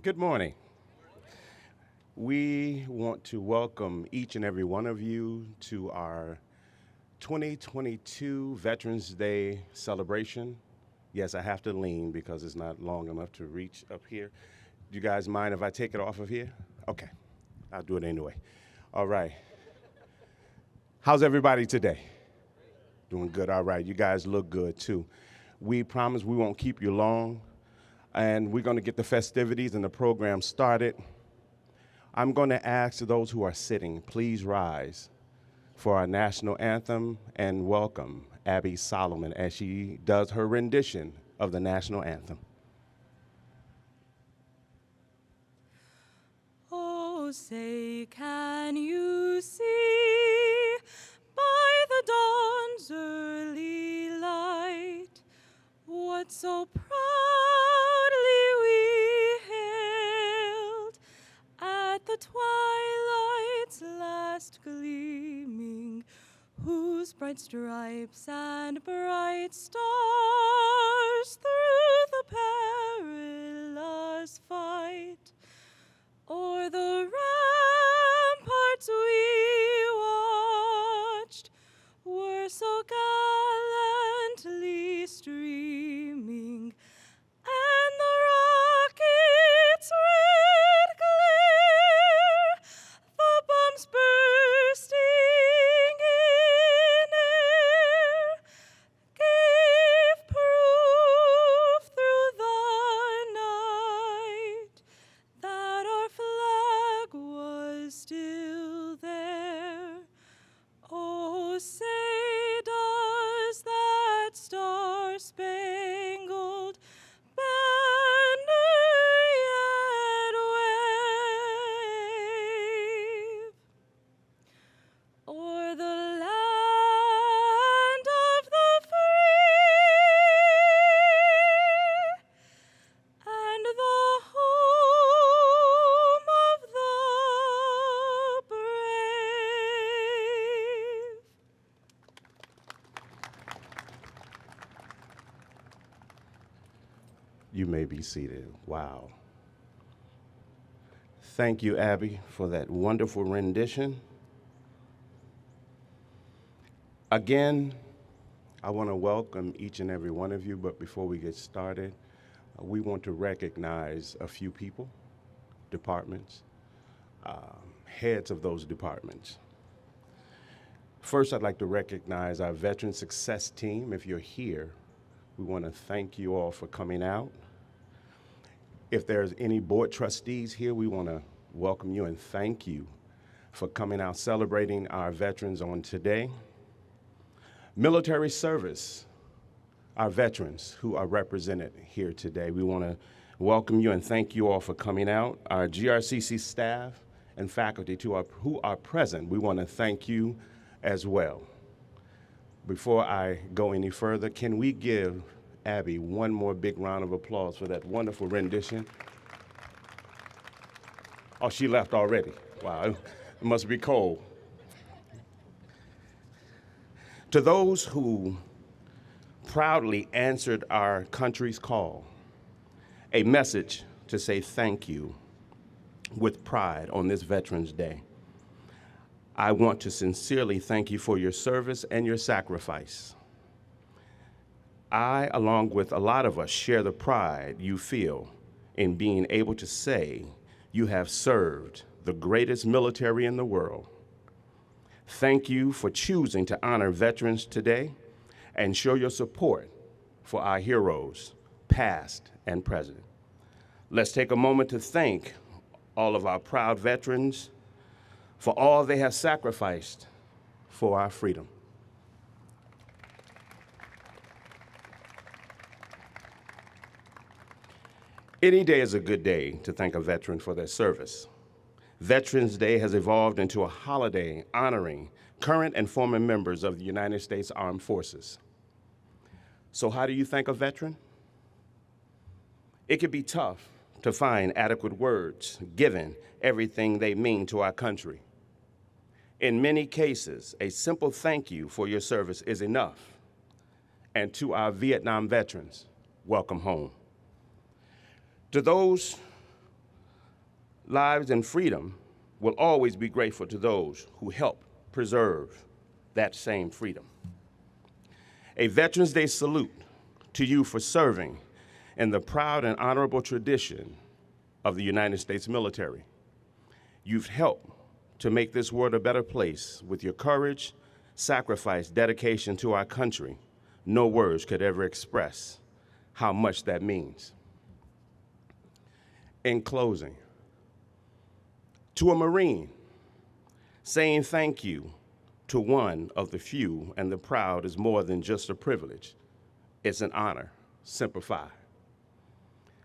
Good morning. We want to welcome each and every one of you to our 2022 Veterans Day celebration. Yes, I have to lean because it's not long enough to reach up here. Do you guys mind if I take it off of here? Okay, I'll do it anyway. All right. How's everybody today? Doing good, all right. You guys look good too. We promise we won't keep you long, and we're going to get the festivities and the program started. I'm going to ask those who are sitting, please rise for our national anthem and welcome Abby Solomon as she does her rendition of the national anthem. Oh, say, can you see by the dawn's early light what so proudly we hailed at the twilight's last gleaming, whose bright stripes and bright stars through the perilous fight o'er the ramparts we watched were so gallantly streaming, and the rockets' red glare, the bombs bursting in air, gave proof through the night that our flag was still there. Oh, say, does that star-spangled banner yet wave o'er the land of the free and the home of the brave? You may be seated. Wow. Thank you, Abby, for that wonderful rendition. Again, I want to welcome each and every one of you, but before we get started, we want to recognize a few people, departments, heads of those departments. First, I'd like to recognize our Veteran Success Team. If you're here, we want to thank you all for coming out. If there's any board trustees here, we want to welcome you and thank you for coming out celebrating our veterans on today. Military service, our veterans who are represented here today, we want to welcome you and thank you all for coming out. Our GRCC staff and faculty who are present, we want to thank you as well. Before I go any further, can we give Abby one more big round of applause for that wonderful rendition? Oh, she left already. Wow, it must be cold. To those who proudly answered our country's call, a message to say thank you with pride on this Veterans Day. I want to sincerely thank you for your service and your sacrifice. I, along with a lot of us, share the pride you feel in being able to say you have served the greatest military in the world. Thank you for choosing to honor veterans today and show your support for our heroes, past and present. Let's take a moment to thank all of our proud veterans for all they have sacrificed for our freedom. Any day is a good day to thank a veteran for their service. Veterans Day has evolved into a holiday honoring current and former members of the United States Armed Forces. So how do you thank a veteran? It can be tough to find adequate words given everything they mean to our country. In many cases, a simple thank you for your service is enough. And to our Vietnam veterans, welcome home. To those lives and freedom will always be grateful to those who help preserve that same freedom. A Veterans Day salute to you for serving in the proud and honorable tradition of the United States military. You've helped to make this world a better place with your courage, sacrifice, dedication to our country. No words could ever express how much that means. In closing, to a Marine, saying thank you to one of the few and the proud is more than just a privilege. It's an honor. Semper Fi.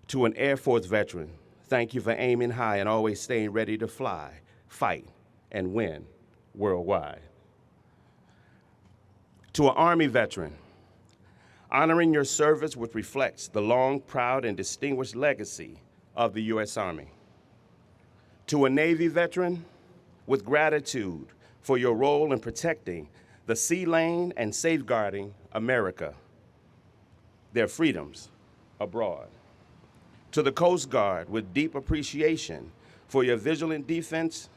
To an Air Force veteran, thank you for aiming high and always staying ready to fly, fight, and win worldwide. To an Army veteran, honoring your service which reflects the long, proud, and distinguished legacy of the U.S. Army. To a Navy veteran, with gratitude for your role in protecting the sea lane and safeguarding America, their freedoms abroad. To the Coast Guard, with deep appreciation for your vigilant defense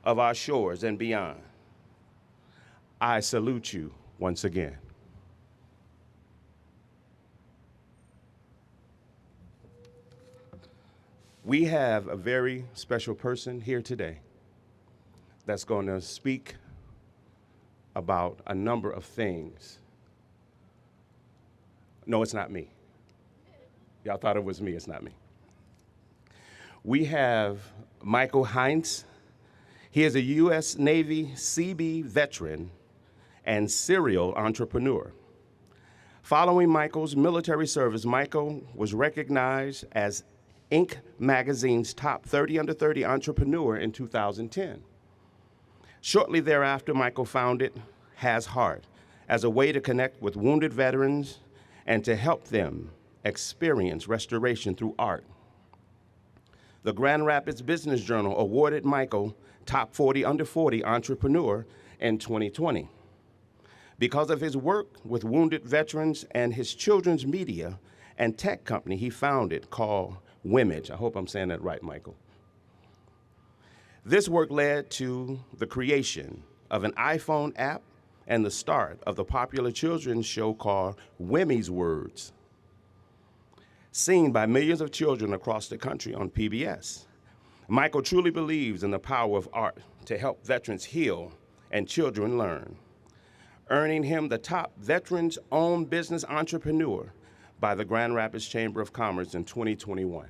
of our shores and beyond. I salute you once again. We have a very special person here today that's going to speak about a number of things. No, it's not me. Y'all thought it was me, it's not me. We have Michael Heinz. He is a U.S. Navy CB veteran and serial entrepreneur. Following Michael's military service, Michael was recognized as Inc. magazine's top 30 under 30 entrepreneur in 2010. Shortly thereafter, Michael founded Has Heart as a way to connect with wounded veterans and to help them experience restoration through art. The Grand Rapids Business Journal awarded Michael top 40 under 40 entrepreneur in 2020. Because of his work with wounded veterans and his children's media and tech company he founded called Wimage. I hope I'm saying that right, Michael. This work led to the creation of an iPhone app and the start of the popular children's show called Wimmy's Words, seen by millions of children across the country on PBS. Michael truly believes in the power of art to help veterans heal and children learn, earning him the top veterans-owned business entrepreneur by the Grand Rapids Chamber of Commerce in 2021.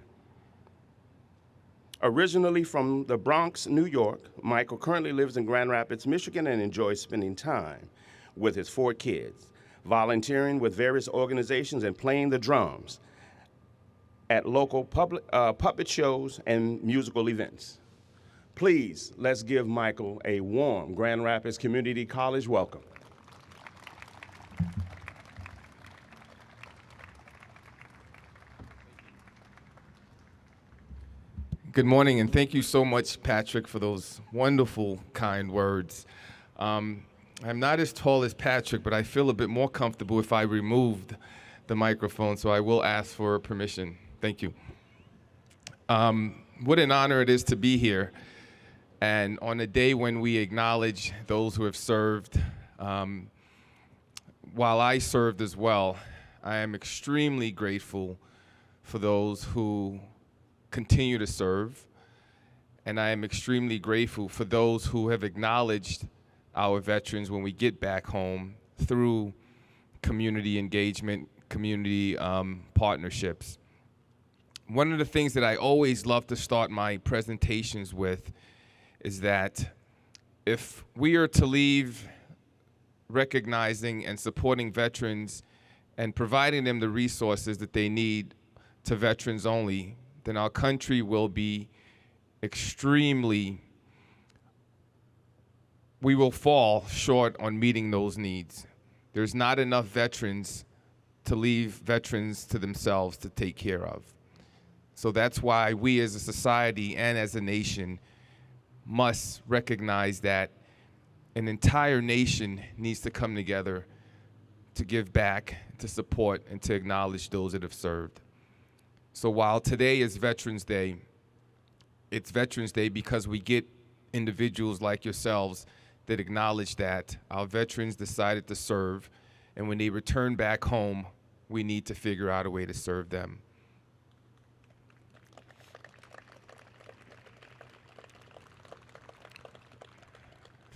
Originally from the Bronx, New York, Michael currently lives in Grand Rapids, Michigan, and enjoys spending time with his 4 kids, volunteering with various organizations and playing the drums at local puppet shows and musical events. Please, let's give Michael a warm Grand Rapids Community College welcome. Good morning, and thank you so much, Patrick, for those wonderful, kind words. I'm not as tall as Patrick, but I feel a bit more comfortable if I removed the microphone, so I will ask for permission. Thank you. What an honor it is to be here. And on a day when we acknowledge those who have served, while I served as well, I am extremely grateful for those who continue to serve, and I am extremely grateful for those who have acknowledged our veterans when we get back home through community engagement, community partnerships. One of the things that I always love to start my presentations with is that if we are to leave recognizing and supporting veterans and providing them the resources that they need to veterans only, then our country will be we will fall short on meeting those needs. There's not enough veterans to leave veterans to themselves to take care of. So that's why we as a society and as a nation must recognize that an entire nation needs to come together to give back, to support, and to acknowledge those that have served. So while today is Veterans Day, it's Veterans Day because we get individuals like yourselves that acknowledge that our veterans decided to serve, and when they return back home, we need to figure out a way to serve them.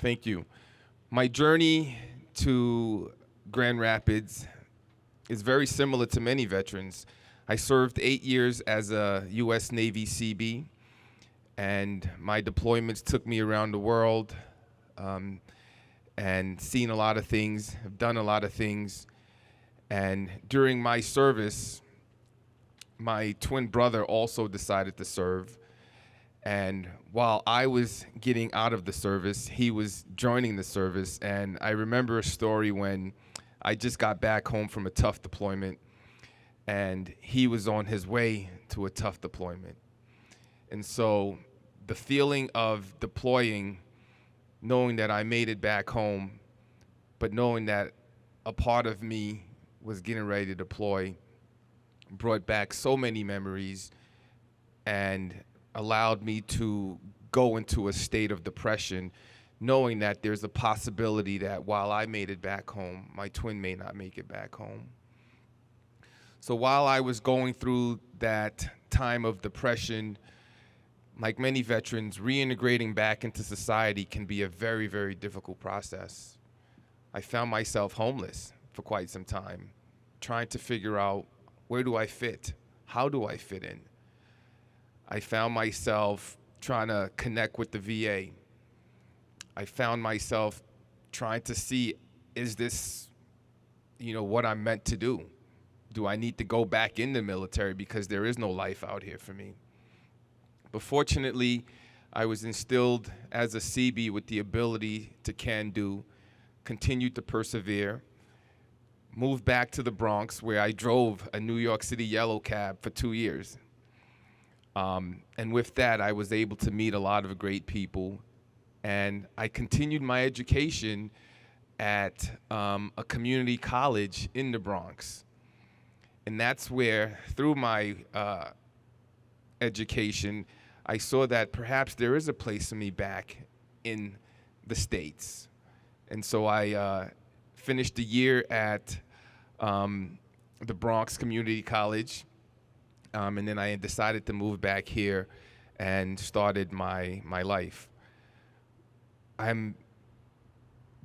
Thank you. My journey to Grand Rapids is very similar to many veterans. I served 8 years as a U.S. Navy CB, and my deployments took me around the world and seen a lot of things, have done a lot of things. And during my service, my twin brother also decided to serve. And while I was getting out of the service, he was joining the service. And I remember a story when I just got back home from a tough deployment, and he was on his way to a tough deployment. And so the feeling of deploying, knowing that I made it back home, but knowing that a part of me was getting ready to deploy, brought back so many memories and allowed me to go into a state of depression, knowing that there's a possibility that while I made it back home, my twin may not make it back home. So while I was going through that time of depression, like many veterans, reintegrating back into society can be a very, very difficult process. I found myself homeless for quite some time, trying to figure out, where do I fit? How do I fit in? I found myself trying to connect with the VA. I found myself trying to see, is this, what I'm meant to do? Do I need to go back in the military because there is no life out here for me? But fortunately, I was instilled as a CB with the ability to can do, continued to persevere, moved back to the Bronx where I drove a New York City yellow cab for 2 years. And with that, I was able to meet a lot of great people. And I continued my education at a community college in the Bronx. And that's where, through my education, I saw that perhaps there is a place for me back in the States. And so I finished a year at the Bronx Community College, and then I decided to move back here and started my life. When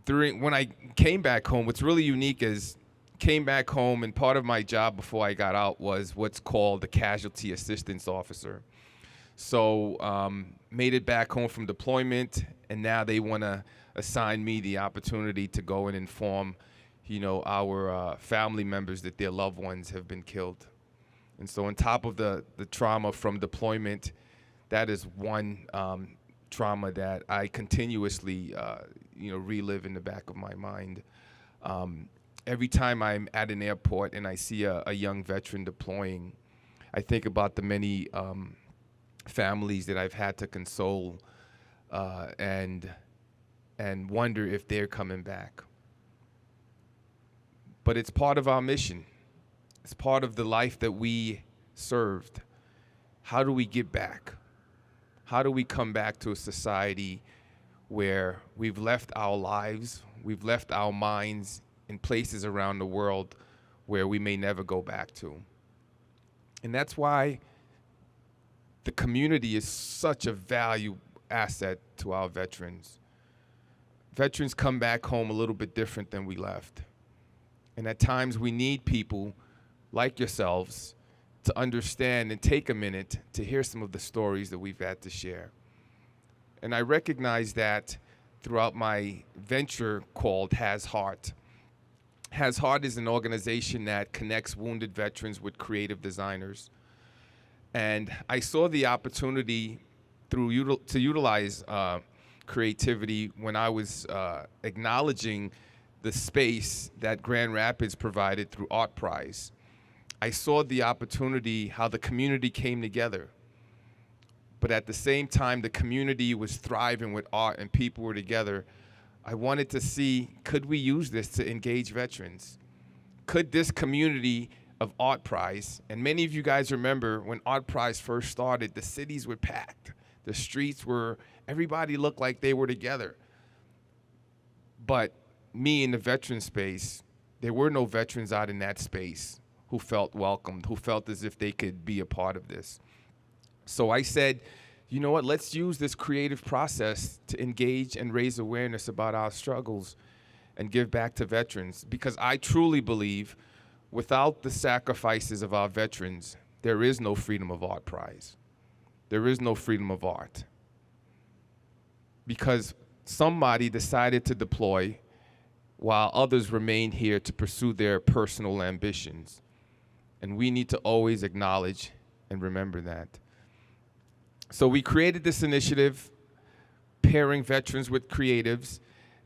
I came back home, what's really unique is came back home, and part of my job before I got out was what's called the Casualty Assistance Officer. So made it back home from deployment, and now they want to assign me the opportunity to go and inform, our family members that their loved ones have been killed. And so on top of the trauma from deployment, that is one trauma that I continuously, relive in the back of my mind. Every time I'm at an airport and I see a young veteran deploying, I think about the many families that I've had to console and wonder if they're coming back. But it's part of our mission. It's part of the life that we served. How do we get back? How do we come back to a society where we've left our lives, we've left our minds in places around the world where we may never go back to? And that's why the community is such a value asset to our veterans. Veterans come back home a little bit different than we left. And at times we need people like yourselves to understand and take a minute to hear some of the stories that we've had to share. And I recognize that throughout my venture called Has Heart. Has Heart is an organization that connects wounded veterans with creative designers. And I saw the opportunity to utilize creativity when I was acknowledging the space that Grand Rapids provided through Art Prize. I saw the opportunity, how the community came together. But at the same time, the community was thriving with art and people were together. I wanted to see, could we use this to engage veterans? Could this community of Art Prize, and many of you guys remember when Art Prize first started, the cities were packed. The streets were, everybody looked like they were together. But me in the veteran space, there were no veterans out in that space who felt welcomed, who felt as if they could be a part of this. So I said, you know what, let's use this creative process to engage and raise awareness about our struggles and give back to veterans. Because I truly believe without the sacrifices of our veterans, there is no Freedom of Art Prize. There is no freedom of art. Because somebody decided to deploy while others remained here to pursue their personal ambitions. And we need to always acknowledge and remember that. So we created this initiative, pairing veterans with creatives.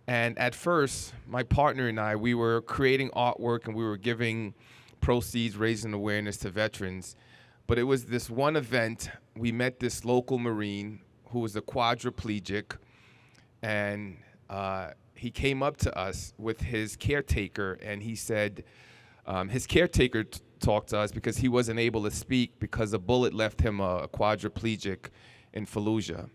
And at first, my partner and I, we were creating artwork and we were giving proceeds, raising awareness to veterans. But it was this one event, we met this local Marine who was a quadriplegic, and he came up to us with his caretaker, and he said, his caretaker talked to us because he wasn't able to speak because a bullet left him a quadriplegic in Fallujah.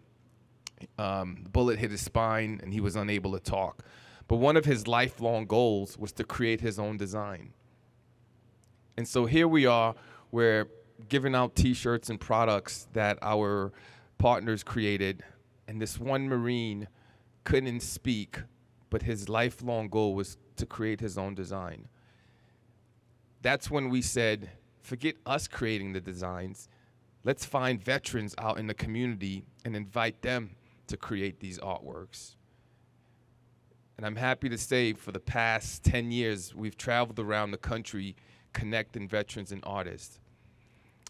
The bullet hit his spine, and he was unable to talk. But one of his lifelong goals was to create his own design. And so here we are, we're giving out T-shirts and products that our partners created, and this one Marine couldn't speak, but his lifelong goal was to create his own design. That's when we said, forget us creating the designs. Let's find veterans out in the community and invite them to create these artworks. And I'm happy to say for the past 10 years, we've traveled around the country connecting veterans and artists.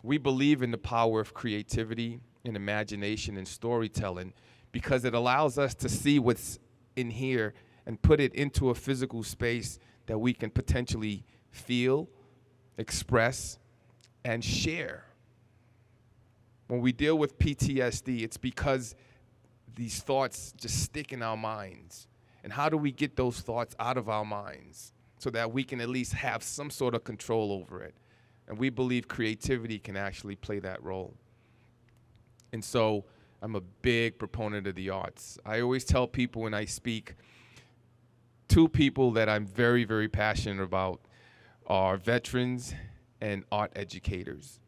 We believe in the power of creativity and imagination and storytelling because it allows us to see what's in here and put it into a physical space that we can potentially feel, express, and share. When we deal with PTSD, it's because these thoughts just stick in our minds. And how do we get those thoughts out of our minds so that we can at least have some sort of control over it? And we believe creativity can actually play that role. And so I'm a big proponent of the arts. I always tell people when I speak, two people that I'm very, very passionate about are veterans and art educators.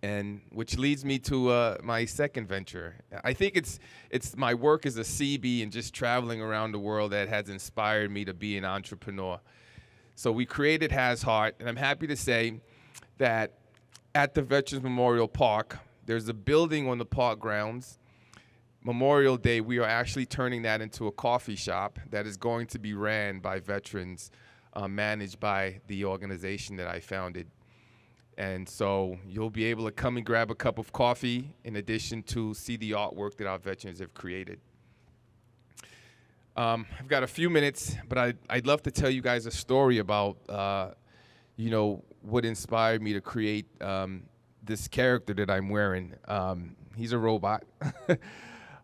And which leads me to my second venture. I think it's my work as a CB and just traveling around the world that has inspired me to be an entrepreneur. So we created Has Heart, and I'm happy to say that at the Veterans Memorial Park, there's a building on the park grounds. Memorial Day, we are actually turning that into a coffee shop that is going to be ran by veterans, managed by the organization that I founded. And so you'll be able to come and grab a cup of coffee in addition to see the artwork that our veterans have created. I've got a few minutes, but I'd love to tell you guys a story about, what inspired me to create this character that I'm wearing. He's a robot.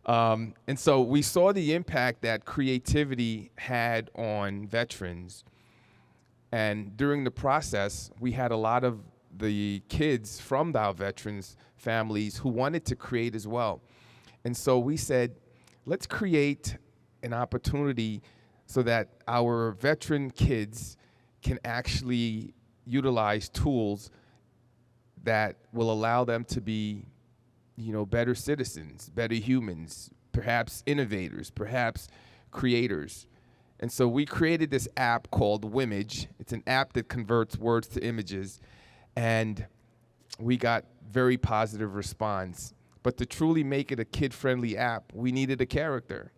And so we saw the impact that creativity had on veterans. And during the process, we had a lot of the kids from our veterans families who wanted to create as well. And so we said, let's create an opportunity so that our veteran kids can actually utilize tools that will allow them to be, better citizens, better humans, perhaps innovators, perhaps creators. And so we created this app called Wimage. It's an app that converts words to images, and we got very positive response. But to truly make it a kid-friendly app, we needed a character.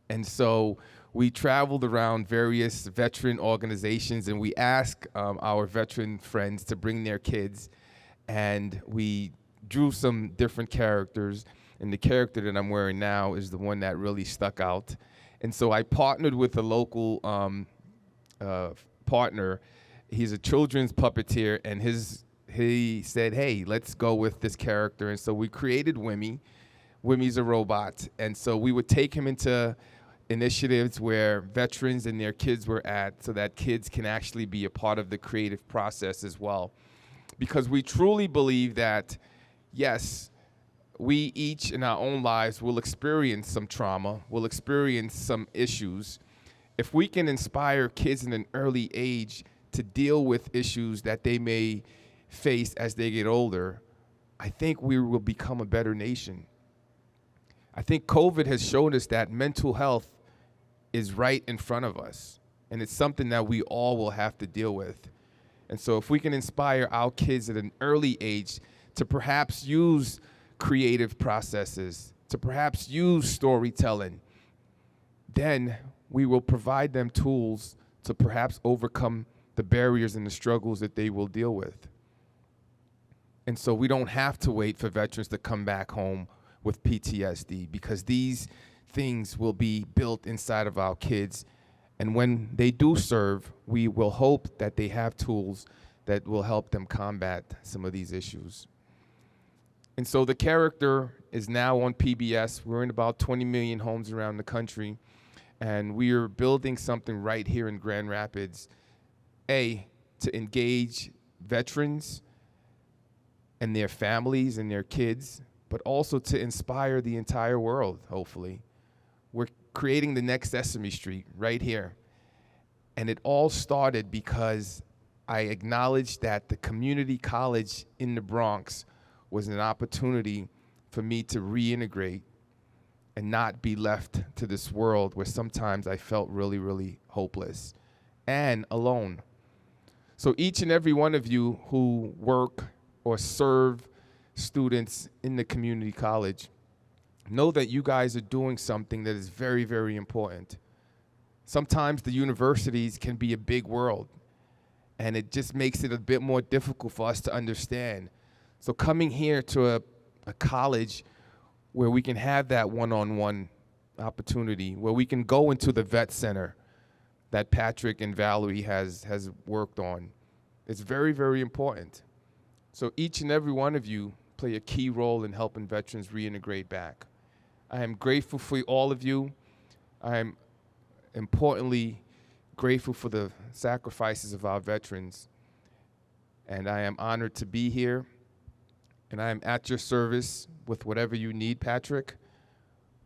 And so we traveled around various veteran organizations, and we asked our veteran friends to bring their kids, and we drew some different characters, and the character that I'm wearing now is the one that really stuck out. And so I partnered with a local partner. He's a children's puppeteer, and he said, hey, let's go with this character. And so we created Wimmy. Wimmy's a robot. And so we would take him into initiatives where veterans and their kids were at so that kids can actually be a part of the creative process as well. Because we truly believe that, yes, we each in our own lives will experience some trauma, will experience some issues. If we can inspire kids in an early age to deal with issues that they may face as they get older, I think we will become a better nation. I think COVID has shown us that mental health is right in front of us, and it's something that we all will have to deal with. And so if we can inspire our kids at an early age to perhaps use creative processes, to perhaps use storytelling, then we will provide them tools to perhaps overcome the barriers and the struggles that they will deal with. And so we don't have to wait for veterans to come back home with PTSD, because these things will be built inside of our kids. And when they do serve, we will hope that they have tools that will help them combat some of these issues. And so the character is now on PBS. We're in about 20 million homes around the country. And we are building something right here in Grand Rapids, to engage veterans and their families and their kids, but also to inspire the entire world, hopefully. We're creating the next Sesame Street right here. And it all started because I acknowledged that the community college in the Bronx was an opportunity for me to reintegrate and not be left to this world where sometimes I felt really, really hopeless and alone. So each and every one of you who work or serve students in the community college, know that you guys are doing something that is very, very important. Sometimes the universities can be a big world, and it just makes it a bit more difficult for us to understand. So coming here to a college where we can have that one-on-one opportunity, where we can go into the vet center that Patrick and Valerie has worked on, it's very, very important. So each and every one of you play a key role in helping veterans reintegrate back. I am grateful for all of you. I am importantly grateful for the sacrifices of our veterans. And I am honored to be here. And I am at your service with whatever you need, Patrick,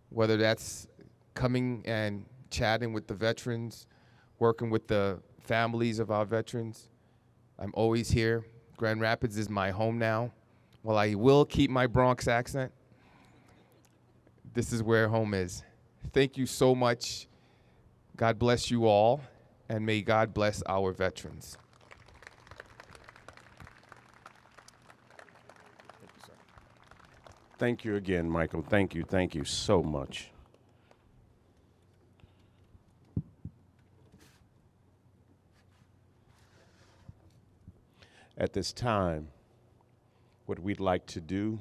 whether that's coming and chatting with the veterans, working with the families of our veterans. I'm always here. Grand Rapids is my home now. While I will keep my Bronx accent, this is where home is. Thank you so much. God bless you all, and may God bless our veterans. Thank you again, Michael. Thank you so much. At this time, what we'd like to do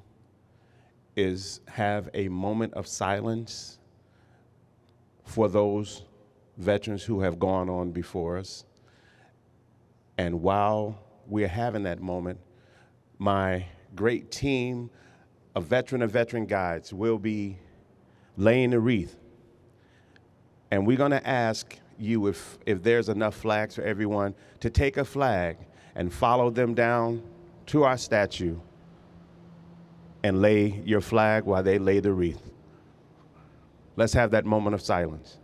is have a moment of silence for those veterans who have gone on before us. And while we're having that moment, my great team of veteran guides will be laying the wreath. And we're gonna ask you if there's enough flags for everyone to take a flag and follow them down to our statue and lay your flag while they lay the wreath. Let's have that moment of silence.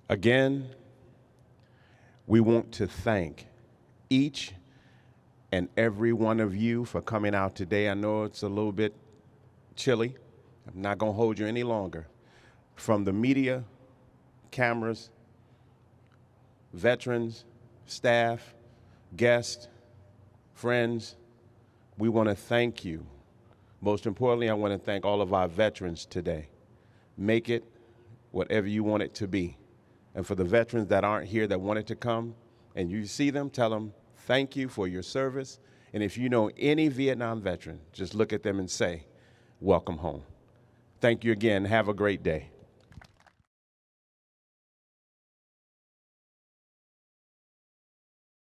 Again, we want to thank each and every one of you for coming out today. I know it's a little bit chilly. I'm not going to hold you any longer. From the media, cameras, veterans, staff, guests, friends, we want to thank you. Most importantly, I want to thank all of our veterans today. Make it whatever you want it to be. And for the veterans that aren't here that wanted to come, and you see them, tell them thank you for your service. And if you know any Vietnam veteran, just look at them and say, welcome home. Thank you again. Have a great day.